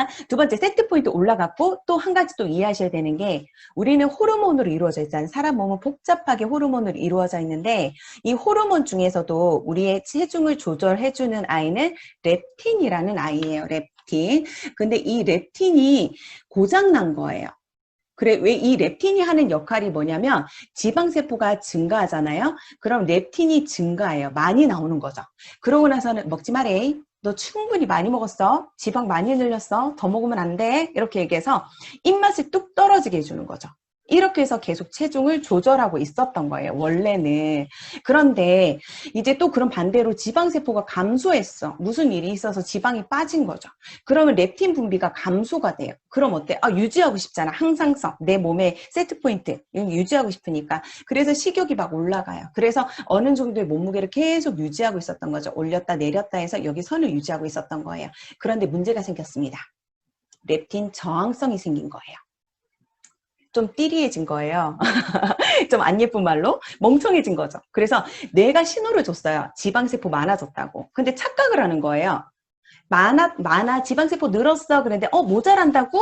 자, 두 번째 세트 포인트 올라갔고 또 한 가지 또 이해하셔야 되는 게 우리는 호르몬으로 이루어져 있잖아요. 사람 몸은 복잡하게 호르몬으로 이루어져 있는데 이 호르몬 중에서도 우리의 체중을 조절해주는 아이는 렙틴이라는 아이예요. 렙틴. 근데 이 렙틴이 고장난 거예요. 그래, 왜 이 렙틴이 하는 역할이 뭐냐면 지방세포가 증가하잖아요. 그럼 렙틴이 증가해요. 많이 나오는 거죠. 그러고 나서는 먹지 마래. 너 충분히 많이 먹었어. 지방 많이 늘렸어. 더 먹으면 안 돼. 이렇게 얘기해서 입맛을 뚝 떨어지게 해주는 거죠. 이렇게 해서 계속 체중을 조절하고 있었던 거예요. 원래는. 그런데 이제 또 그런 반대로 지방세포가 감소했어. 무슨 일이 있어서 지방이 빠진 거죠. 그러면 렙틴 분비가 감소가 돼요. 그럼 어때? 아, 유지하고 싶잖아. 항상성. 내 몸의 세트 포인트. 유지하고 싶으니까. 그래서 식욕이 막 올라가요. 그래서 어느 정도의 몸무게를 계속 유지하고 있었던 거죠. 올렸다 내렸다 해서 여기 선을 유지하고 있었던 거예요. 그런데 문제가 생겼습니다. 렙틴 저항성이 생긴 거예요. 좀 띠리해진 거예요. 좀 안 예쁜 말로 멍청해진 거죠. 그래서 내가 신호를 줬어요. 지방세포 많아졌다고. 근데 착각을 하는 거예요. 많아, 지방세포 늘었어. 그런데 모자란다고?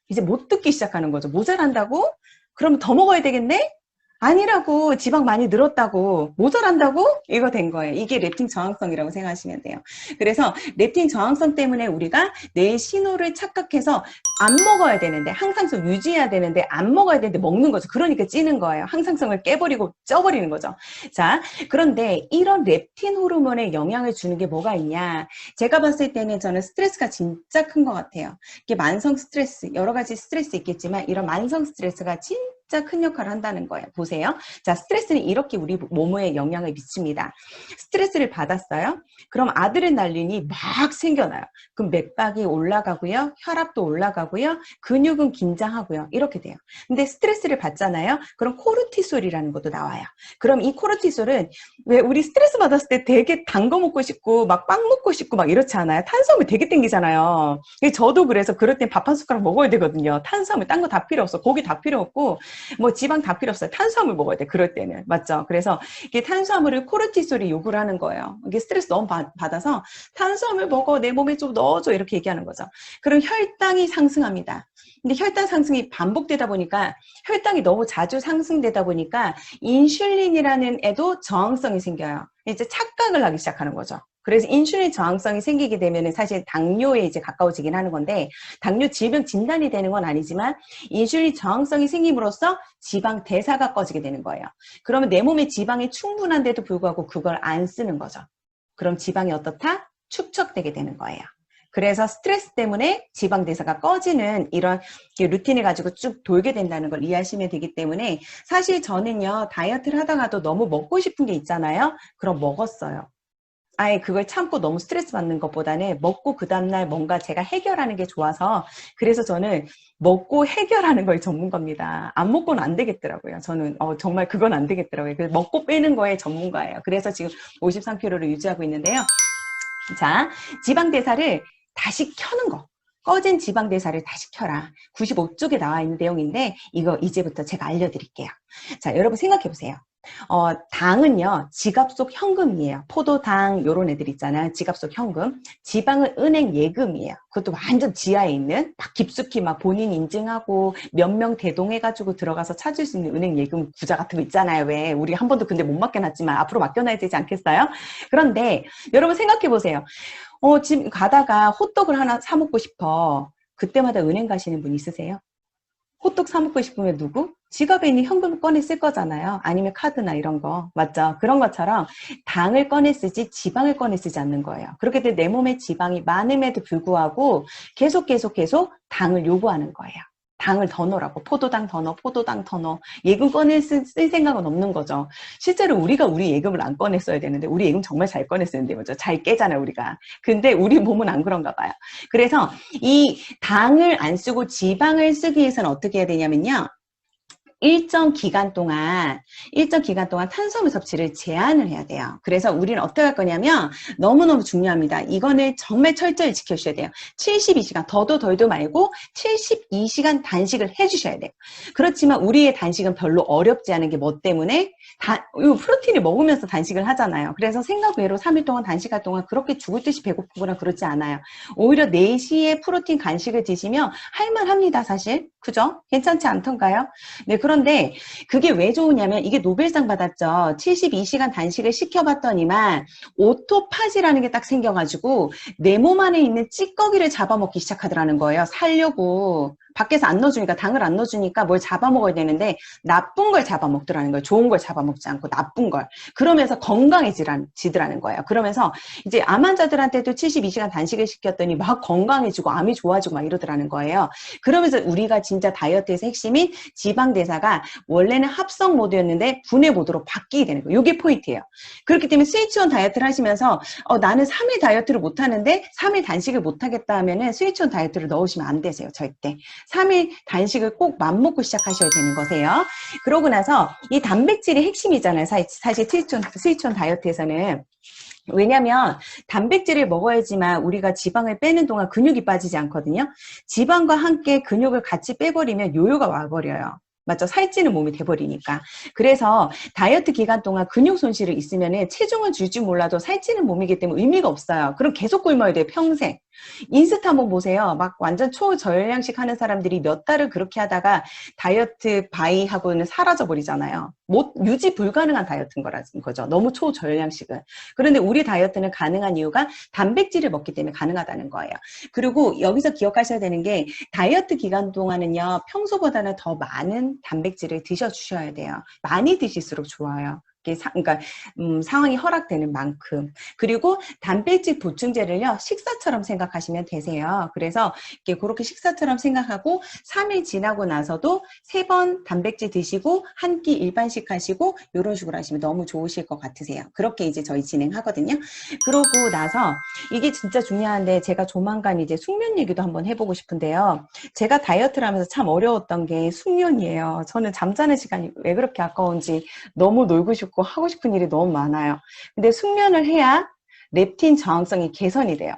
이제 못 듣기 시작하는 거죠. 모자란다고? 그러면 더 먹어야 되겠네? 아니라고, 지방 많이 늘었다고, 모자란다고? 이거 된 거예요. 이게 렙틴 저항성이라고 생각하시면 돼요. 그래서 렙틴 저항성 때문에 우리가 내 신호를 착각해서 안 먹어야 되는데, 항상성 유지해야 되는데, 안 먹어야 되는데 먹는 거죠. 그러니까 찌는 거예요. 항상성을 깨버리고 쪄버리는 거죠. 자, 그런데 이런 렙틴 호르몬에 영향을 주는 게 뭐가 있냐? 제가 봤을 때는 저는 스트레스가 진짜 큰 것 같아요. 이게 만성 스트레스, 여러 가지 스트레스 있겠지만, 이런 만성 스트레스가 진짜 큰 역할을 한다는 거예요. 보세요. 자, 스트레스는 이렇게 우리 몸에 영향을 미칩니다. 스트레스를 받았어요. 그럼 아드레날린이 막 생겨나요. 그럼 맥박이 올라가고요. 혈압도 올라가고요. 근육은 긴장하고요. 이렇게 돼요. 근데 스트레스를 받잖아요. 그럼 코르티솔이라는 것도 나와요. 그럼 이 코르티솔은 왜 우리 스트레스 받았을 때 되게 단 거 먹고 싶고 막 빵 먹고 싶고 막 이렇지 않아요? 탄수화물 되게 땡기잖아요. 저도 그래서 그럴 땐 밥 한 숟가락 먹어야 되거든요. 탄수화물 딴 거 다 필요 없어. 고기 다 필요 없고 뭐 지방 다 필요 없어요. 탄수화물 먹어야 돼. 그럴 때는. 맞죠? 그래서 이게 탄수화물을 코르티솔이 요구를 하는 거예요. 이게 스트레스 너무 받아서 탄수화물 먹어. 내 몸에 좀 넣어줘. 이렇게 얘기하는 거죠. 그럼 혈당이 상승합니다. 근데 혈당 상승이 반복되다 보니까 혈당이 너무 자주 상승되다 보니까 인슐린이라는 애도 저항성이 생겨요. 이제 착각을 하기 시작하는 거죠. 그래서 인슐린 저항성이 생기게 되면 사실 당뇨에 이제 가까워지긴 하는 건데 당뇨 질병 진단이 되는 건 아니지만 인슐린 저항성이 생김으로써 지방 대사가 꺼지게 되는 거예요. 그러면 내 몸에 지방이 충분한데도 불구하고 그걸 안 쓰는 거죠. 그럼 지방이 어떻다? 축적되게 되는 거예요. 그래서 스트레스 때문에 지방 대사가 꺼지는 이런 루틴을 가지고 쭉 돌게 된다는 걸 이해하시면 되기 때문에 사실 저는요 다이어트를 하다가도 너무 먹고 싶은 게 있잖아요. 그럼 먹었어요. 아예 그걸 참고 너무 스트레스 받는 것보다는 먹고 그 다음날 뭔가 제가 해결하는 게 좋아서 그래서 저는 먹고 해결하는 걸 전문가입니다. 안 먹고는 안 되겠더라고요. 저는 정말 그건 안 되겠더라고요. 그래서 먹고 빼는 거에 전문가예요. 그래서 지금 53kg를 유지하고 있는데요. 자, 지방대사를 다시 켜는 거. 꺼진 지방대사를 다시 켜라. 95쪽에 나와 있는 내용인데 이거 이제부터 제가 알려드릴게요. 자, 여러분 생각해 보세요. 당은요 지갑 속 현금이에요. 포도당 요런 애들 있잖아요. 지갑 속 현금. 지방은 은행 예금이에요. 그것도 완전 지하에 있는 막 깊숙이 막 본인 인증하고 몇 명 대동해가지고 들어가서 찾을 수 있는 은행 예금 구자 같은 거 있잖아요. 왜 우리 한 번도 근데 못 맡겨놨지만 앞으로 맡겨놔야 되지 않겠어요? 그런데 여러분 생각해 보세요. 지금 가다가 호떡을 하나 사 먹고 싶어. 그때마다 은행 가시는 분 있으세요? 호떡 사 먹고 싶으면 누구? 지갑에 있는 현금을 꺼내 쓸 거잖아요. 아니면 카드나 이런 거. 맞죠? 그런 것처럼 당을 꺼내 쓰지 지방을 꺼내 쓰지 않는 거예요. 그렇게 되면 내 몸에 지방이 많음에도 불구하고 계속 당을 요구하는 거예요. 당을 더 넣으라고. 포도당 더 넣어, 포도당 더 넣어. 예금 꺼내 쓸 생각은 없는 거죠. 실제로 우리가 우리 예금을 안 꺼내 써야 되는데 우리 예금 정말 잘 꺼내 쓰는데 먼저 잘 깨잖아요, 우리가. 근데 우리 몸은 안 그런가 봐요. 그래서 이 당을 안 쓰고 지방을 쓰기 위해서는 어떻게 해야 되냐면요. 일정 기간 동안 탄수화물 섭취를 제한을 해야 돼요. 그래서 우리는 어떻게 할 거냐면 너무너무 중요합니다. 이거는 정말 철저히 지켜주셔야 돼요. 72시간, 더도 덜도 말고 72시간 단식을 해주셔야 돼요. 그렇지만 우리의 단식은 별로 어렵지 않은 게 뭐 때문에? 프로틴을 먹으면서 단식을 하잖아요. 그래서 생각 외로 3일 동안 단식할 동안 그렇게 죽을 듯이 배고프거나 그렇지 않아요. 오히려 4시에 프로틴 간식을 드시면 할만합니다, 사실. 그죠? 괜찮지 않던가요? 네, 그런데 그게 왜 좋으냐면 이게 노벨상 받았죠. 72시간 단식을 시켜봤더니만 오토파지라는 게 딱 생겨가지고 내 몸 안에 있는 찌꺼기를 잡아먹기 시작하더라는 거예요. 살려고. 밖에서 안 넣어주니까, 당을 안 넣어주니까 뭘 잡아먹어야 되는데 나쁜 걸 잡아먹더라는 거예요. 좋은 걸 잡아먹지 않고 나쁜 걸. 그러면서 건강해지더라는 거예요. 그러면서 이제 암 환자들한테도 72시간 단식을 시켰더니 막 건강해지고 암이 좋아지고 막 이러더라는 거예요. 그러면서 우리가 진짜 다이어트에서 핵심인 지방대사가 원래는 합성 모드였는데 분해 모드로 바뀌게 되는 거예요. 이게 포인트예요. 그렇기 때문에 스위치온 다이어트를 하시면서 나는 3일 다이어트를 못하는데 3일 단식을 못하겠다 하면은 스위치온 다이어트를 넣으시면 안 되세요. 절대. 3일 단식을 꼭 맘먹고 시작하셔야 되는 거세요. 그러고 나서 이 단백질이 핵심이잖아요. 사실 스위치온 다이어트에서는. 왜냐면 단백질을 먹어야지만 우리가 지방을 빼는 동안 근육이 빠지지 않거든요. 지방과 함께 근육을 같이 빼버리면 요요가 와버려요. 맞죠? 살찌는 몸이 돼버리니까. 그래서 다이어트 기간 동안 근육 손실을 있으면 체중은 줄지 몰라도 살찌는 몸이기 때문에 의미가 없어요. 그럼 계속 굶어야 돼요. 평생. 인스타 한번 보세요. 막 완전 초저열량식 하는 사람들이 몇 달을 그렇게 하다가 다이어트 바이하고는 사라져 버리잖아요. 유지 불가능한 다이어트인 거라는 거죠. 너무 초저열량식은. 그런데 우리 다이어트는 가능한 이유가 단백질을 먹기 때문에 가능하다는 거예요. 그리고 여기서 기억하셔야 되는 게 다이어트 기간 동안은요. 평소보다는 더 많은 단백질을 드셔주셔야 돼요. 많이 드실수록 좋아요. 그러니까 상황이 허락되는 만큼. 그리고 단백질 보충제를요 식사처럼 생각하시면 되세요. 그래서 그렇게 식사처럼 생각하고 3일 지나고 나서도 3번 단백질 드시고 한 끼 일반식 하시고 이런 식으로 하시면 너무 좋으실 것 같으세요. 그렇게 이제 저희 진행하거든요. 그러고 나서 이게 진짜 중요한데 제가 조만간 이제 숙면 얘기도 한번 해보고 싶은데요. 제가 다이어트를 하면서 참 어려웠던 게 숙면이에요. 저는 잠자는 시간이 왜 그렇게 아까운지 너무 놀고 싶고 하고 싶은 일이 너무 많아요. 근데 숙면을 해야 렙틴 저항성이 개선이 돼요.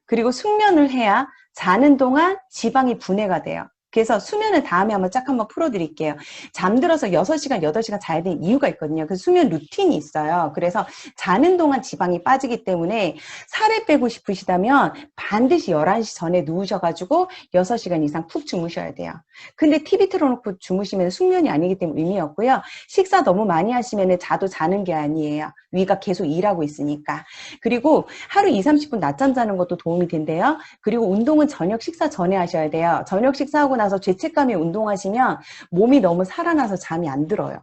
그리고 숙면을 해야 자는 동안 지방이 분해가 돼요. 그래서 수면은 다음에 한번 풀어드릴게요. 잠들어서 6시간, 8시간 자야 되는 이유가 있거든요. 그 수면 루틴이 있어요. 그래서 자는 동안 지방이 빠지기 때문에 살을 빼고 싶으시다면 반드시 11시 전에 누우셔가지고 6시간 이상 푹 주무셔야 돼요. 근데 TV 틀어놓고 주무시면 숙면이 아니기 때문에 의미 없고요. 식사 너무 많이 하시면 자도 자는 게 아니에요. 위가 계속 일하고 있으니까. 그리고 하루 20-30분 낮잠 자는 것도 도움이 된대요. 그리고 운동은 저녁 식사 전에 하셔야 돼요. 저녁 식사하고 나서 죄책감에 운동하시면 몸이 너무 살아나서 잠이 안 들어요.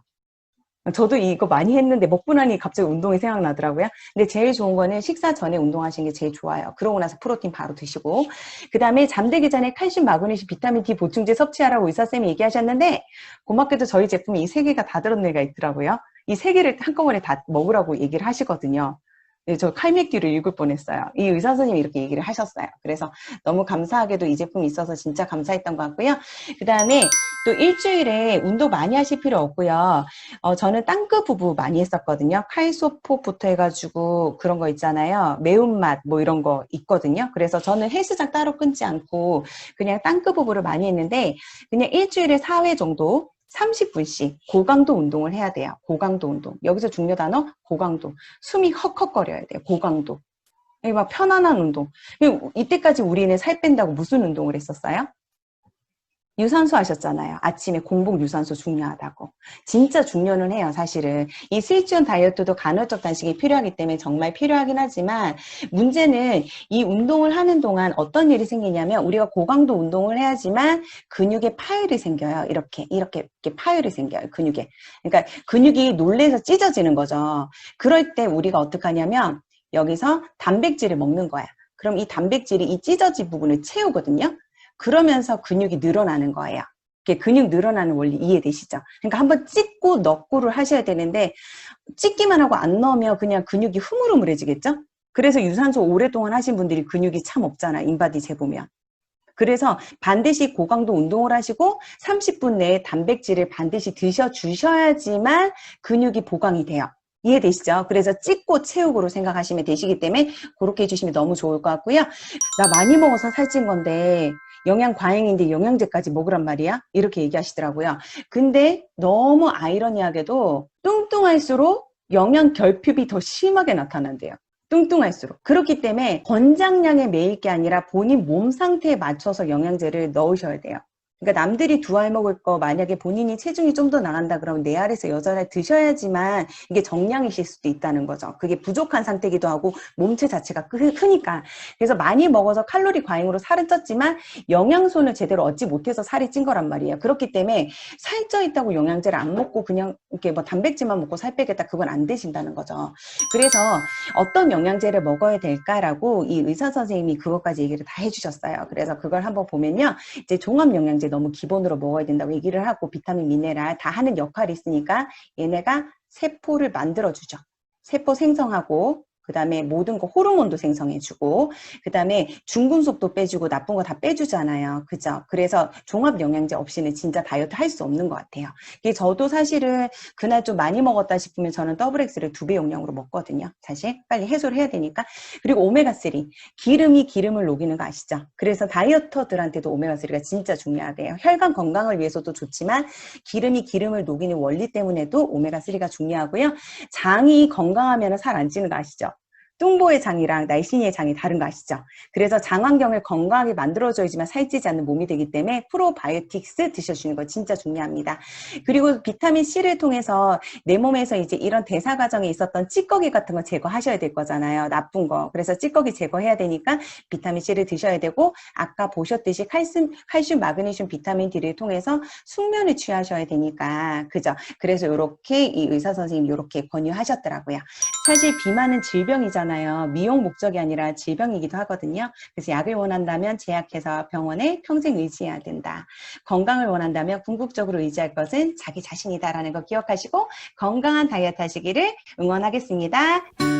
저도 이거 많이 했는데 먹고 나니 갑자기 운동이 생각나더라고요. 근데 제일 좋은 거는 식사 전에 운동하시는 게 제일 좋아요. 그러고 나서 프로틴 바로 드시고. 그 다음에 잠들기 전에 칼슘, 마그네슘, 비타민 D 보충제 섭취하라고 의사쌤이 얘기하셨는데 고맙게도 저희 제품에 이 3개가 다 들은 애가 있더라고요. 이 3개를 한꺼번에 다 먹으라고 얘기를 하시거든요. 네, 저 칼맥기를 읽을 뻔했어요. 이 의사 선생님이 이렇게 얘기를 하셨어요. 그래서 너무 감사하게도 이 제품이 있어서 진짜 감사했던 것 같고요. 그 다음에 또 일주일에 운동 많이 하실 필요 없고요. 저는 땅끝 부부 많이 했었거든요. 칼소포부터 해가지고 그런 거 있잖아요. 매운맛 뭐 이런 거 있거든요. 그래서 저는 헬스장 따로 끊지 않고 그냥 땅끝 부부를 많이 했는데 그냥 일주일에 4회 정도 30분씩 고강도 운동을 해야 돼요. 고강도 운동. 여기서 중요 단어 고강도. 숨이 헉헉거려야 돼요. 고강도. 막 편안한 운동. 이때까지 우리는 살 뺀다고 무슨 운동을 했었어요? 유산소 하셨잖아요. 아침에 공복 유산소 중요하다고. 진짜 중요는 해요, 사실은. 이 스위치온 다이어트도 간헐적 단식이 필요하기 때문에 정말 필요하긴 하지만 문제는 이 운동을 하는 동안 어떤 일이 생기냐면 우리가 고강도 운동을 해야지만 근육에 파열이 생겨요. 이렇게 파열이 생겨요, 근육에. 그러니까 근육이 놀래서 찢어지는 거죠. 그럴 때 우리가 어떻게 하냐면 여기서 단백질을 먹는 거야. 그럼 이 단백질이 이 찢어진 부분을 채우거든요. 그러면서 근육이 늘어나는 거예요. 근육 늘어나는 원리 이해되시죠? 그러니까 한번 찍고 넣고를 하셔야 되는데 찍기만 하고 안 넣으면 그냥 근육이 흐물흐물해지겠죠? 그래서 유산소 오랫동안 하신 분들이 근육이 참 없잖아. 인바디 재보면. 그래서 반드시 고강도 운동을 하시고 30분 내에 단백질을 반드시 드셔주셔야지만 근육이 보강이 돼요. 이해되시죠? 그래서 찢고 채우고로 생각하시면 되시기 때문에 그렇게 해주시면 너무 좋을 것 같고요. 나 많이 먹어서 살찐 건데 영양 과잉인데 영양제까지 먹으란 말이야? 이렇게 얘기하시더라고요. 근데 너무 아이러니하게도 뚱뚱할수록 영양 결핍이 더 심하게 나타난대요. 뚱뚱할수록. 그렇기 때문에 권장량에 매일 게 아니라 본인 몸 상태에 맞춰서 영양제를 넣으셔야 돼요. 그러니까 남들이 두 알 먹을 거 만약에 본인이 체중이 좀 더 나간다 그러면 네 알에서 여덟 알 드셔야지만 이게 정량이실 수도 있다는 거죠. 그게 부족한 상태이기도 하고 몸체 자체가 크니까. 그래서 많이 먹어서 칼로리 과잉으로 살은 쪘지만 영양소는 제대로 얻지 못해서 살이 찐 거란 말이에요. 그렇기 때문에 살쪄 있다고 영양제를 안 먹고 그냥 이렇게 뭐 단백질만 먹고 살 빼겠다, 그건 안 되신다는 거죠. 그래서 어떤 영양제를 먹어야 될까라고 이 의사 선생님이 그것까지 얘기를 다 해주셨어요. 그래서 그걸 한번 보면요. 이제 종합 영양제 너무 기본으로 먹어야 된다고 얘기를 하고 비타민, 미네랄 다 하는 역할이 있으니까 얘네가 세포를 만들어주죠. 세포 생성하고 그 다음에 모든 거 호르몬도 생성해주고 그 다음에 중금속도 빼주고 나쁜 거 다 빼주잖아요. 그죠? 그래서 종합 영양제 없이는 진짜 다이어트 할 수 없는 것 같아요. 이게 저도 사실은 그날 좀 많이 먹었다 싶으면 저는 더블엑스를 2배 용량으로 먹거든요. 사실 빨리 해소를 해야 되니까. 그리고 오메가3 기름이 기름을 녹이는 거 아시죠? 그래서 다이어터들한테도 오메가3가 진짜 중요하대요. 혈관 건강을 위해서도 좋지만 기름이 기름을 녹이는 원리 때문에도 오메가3가 중요하고요. 장이 건강하면 살 안 찌는 거 아시죠? 뚱보의 장이랑 날씬이의 장이 다른 거 아시죠? 그래서 장 환경을 건강하게 만들어줘야지만 살찌지 않는 몸이 되기 때문에 프로바이오틱스 드셔주는 거 진짜 중요합니다. 그리고 비타민C를 통해서 내 몸에서 이제 이런 대사 과정에 있었던 찌꺼기 같은 거 제거하셔야 될 거잖아요. 나쁜 거. 그래서 찌꺼기 제거해야 되니까 비타민C를 드셔야 되고 아까 보셨듯이 칼슘, 마그네슘, 비타민 D를 통해서 숙면을 취하셔야 되니까 그죠? 그래서 이렇게 이 의사 선생님이 이렇게 권유하셨더라고요. 사실 비만은 질병이잖아요. 미용 목적이 아니라 질병이기도 하거든요. 그래서 약을 원한다면 제약회사와 병원에 평생 의지해야 된다. 건강을 원한다면 궁극적으로 의지할 것은 자기 자신이다라는 거 기억하시고 건강한 다이어트 하시기를 응원하겠습니다.